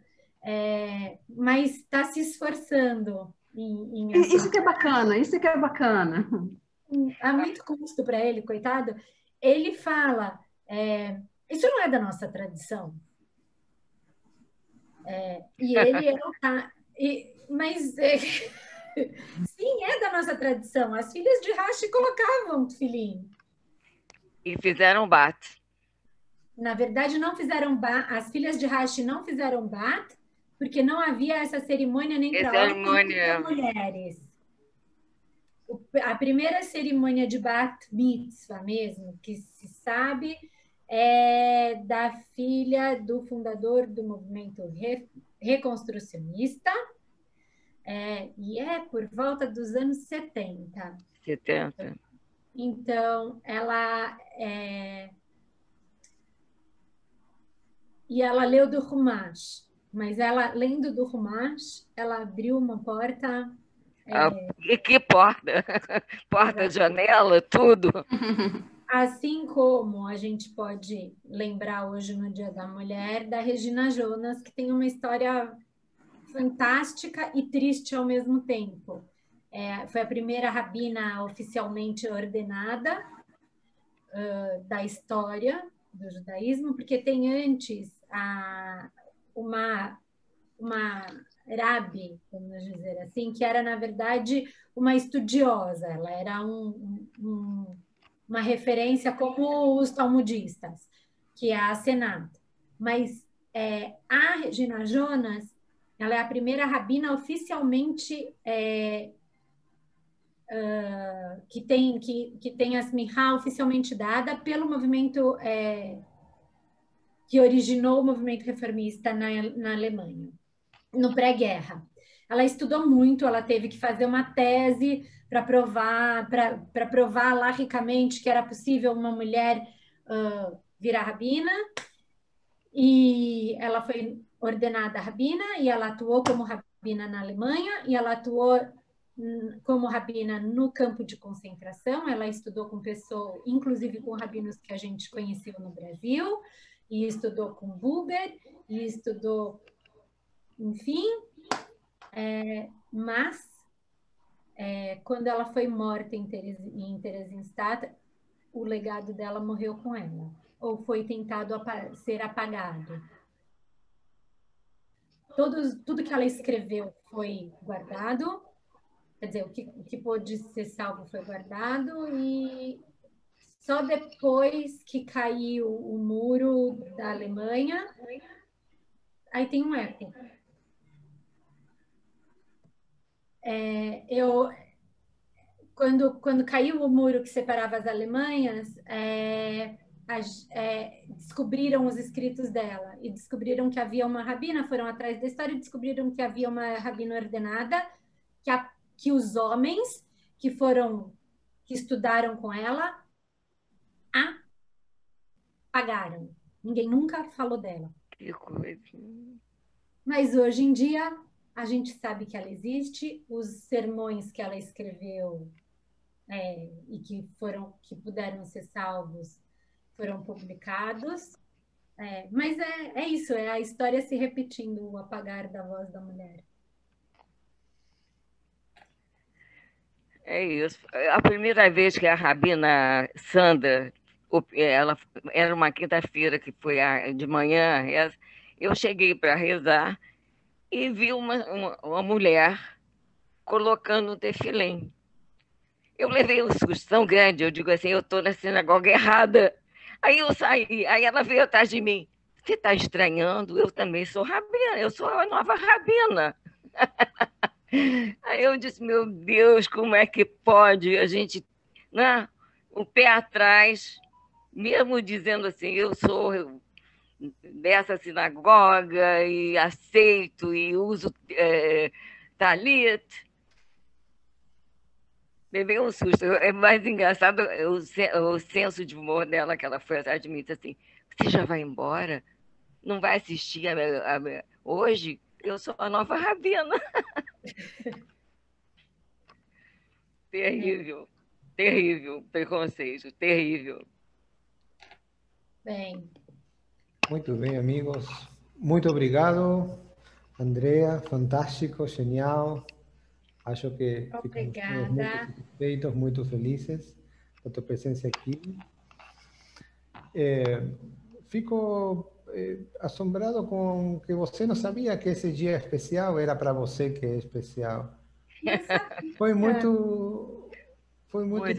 mas está se esforçando em Isso que é bacana, isso que é bacana. Há muito custo para ele, coitado. Ele fala, isso não é da nossa tradição. E ele mas sim, é da nossa tradição. As filhas de Rashi colocavam tefilim. E fizeram bate. Na verdade, não fizeram bate. As filhas de Rashi não fizeram bate, porque não havia essa cerimônia nem para homens nem para mulheres. A primeira cerimônia de bat mitzvah mesmo, que se sabe, é da filha do fundador do movimento reconstrucionista, e é por volta dos anos 70. 70. Então, e ela leu do Humash, mas ela, lendo do Humash, ela abriu uma porta... E que porta? Porta, janela, tudo. Assim como a gente pode lembrar hoje no Dia da Mulher da Regina Jonas, que tem uma história fantástica e triste ao mesmo tempo. Foi a primeira rabina oficialmente ordenada da história do judaísmo, porque tem antes uma Rabi, vamos dizer assim, que era, na verdade, uma estudiosa. Ela era uma referência como os talmudistas, que é a Senat. Mas A Regina Jonas, ela é a primeira rabina oficialmente que tem a Smihá oficialmente dada pelo movimento que originou o movimento reformista na Alemanha, no pré-guerra. Ela estudou muito, ela teve que fazer uma tese para provar laricamente que era possível uma mulher virar rabina, e ela foi ordenada rabina, e ela atuou como rabina na Alemanha, e ela atuou como rabina no campo de concentração. Ela estudou com pessoas, inclusive com rabinos que a gente conheceu no Brasil, e estudou com Buber, e estudou, enfim, mas quando ela foi morta em Theresienstadt, o legado dela morreu com ela, ou foi tentado ser apagado. Tudo que ela escreveu foi guardado, quer dizer, o que pôde ser salvo foi guardado, e só depois que caiu o muro da Alemanha, aí tem um eco. Quando caiu o muro que separava as Alemanhas, descobriram os escritos dela e descobriram que havia uma rabina, foram atrás da história e descobriram que havia uma rabina ordenada, que os homens que estudaram com ela apagaram. Ninguém nunca falou dela. Que coisa. Mas hoje em dia a gente sabe que ela existe, os sermões que ela escreveu e que puderam ser salvos foram publicados. Mas é isso, é a história se repetindo, o apagar da voz da mulher. É isso. A primeira vez que a rabina Sandra, ela era uma quinta-feira que foi de manhã, eu cheguei para rezar e vi uma mulher colocando o tefilim. Eu levei um susto tão grande, eu digo assim, eu estou na sinagoga errada. Aí eu saí, aí ela veio atrás de mim. Você está estranhando? Eu também sou rabina, eu sou a nova rabina. Aí eu disse, meu Deus, como é que pode a gente, né, o pé atrás, mesmo dizendo assim, eu sou dessa sinagoga e aceito e uso talit. Levei um susto. É mais engraçado o senso de humor dela, que ela foi atrás de mim e disse assim, você já vai embora? Não vai assistir hoje? Eu sou a nova rabina. Terrível, terrível preconceito, terrível. Bem. Muito bem, amigos. Muito obrigado, Andrea. Fantástico, genial. Acho que ficamos muito satisfeitos, muito felizes com a tua presença aqui. Fico assombrado com que você não sabia que esse dia especial era para você, que é especial. Foi muito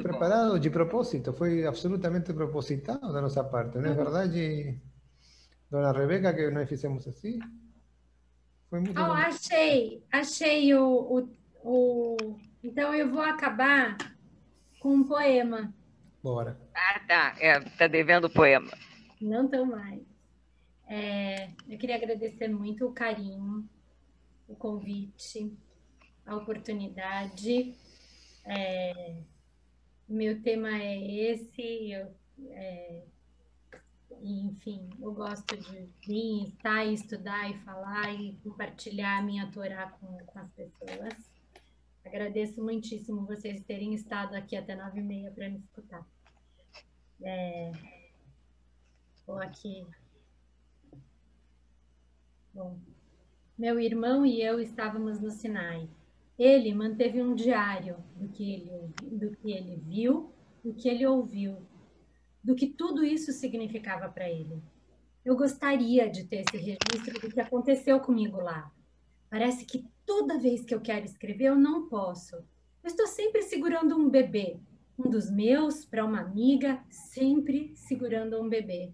preparado, bom. De propósito, foi absolutamente propositado da nossa parte, não é verdade, dona Rebeca, que nós fizemos assim? Foi muito bom. Achei então eu vou acabar com um poema. Bora. Tá. Tá devendo o poema. Não tão mais. Eu queria agradecer muito o carinho, o convite, a oportunidade. Meu tema é esse, enfim, eu gosto de vir, estar, estudar e falar e compartilhar a minha Torá com as pessoas. Agradeço muitíssimo vocês terem estado aqui até 9h30 para me escutar. Vou aqui. Bom, meu irmão e eu estávamos no Sinai. Ele manteve um diário do que ele viu, do que ele ouviu, do que tudo isso significava para ele. Eu gostaria de ter esse registro do que aconteceu comigo lá. Parece que toda vez que eu quero escrever, eu não posso. Eu estou sempre segurando um bebê. Um dos meus, para uma amiga, sempre segurando um bebê.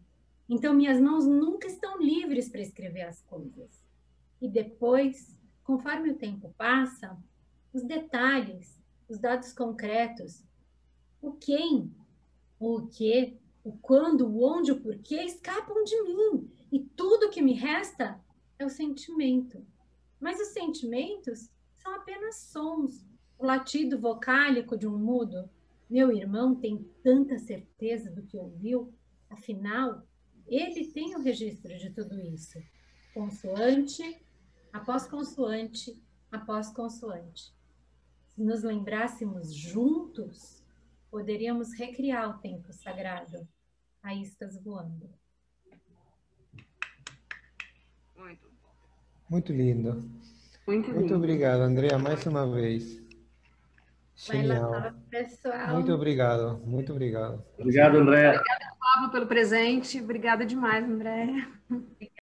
Então, minhas mãos nunca estão livres para escrever as coisas. E depois, conforme o tempo passa, os detalhes, os dados concretos, o quem, o que, o quando, o onde, o porquê escapam de mim. E tudo que me resta é o sentimento. Mas os sentimentos são apenas sons. O latido vocálico de um mudo. Meu irmão tem tanta certeza do que ouviu, afinal, ele tem o registro de tudo isso. Consoante, após consoante, após consoante. Se nos lembrássemos juntos, poderíamos recriar o tempo sagrado. Faíscas voando. Muito lindo. Muito lindo. Muito obrigado, Andrea, mais uma vez. Genial. Vai lá, pessoal. Muito obrigado, muito obrigado. Obrigado, André. Obrigada, Pablo, pelo presente. Obrigada demais, André.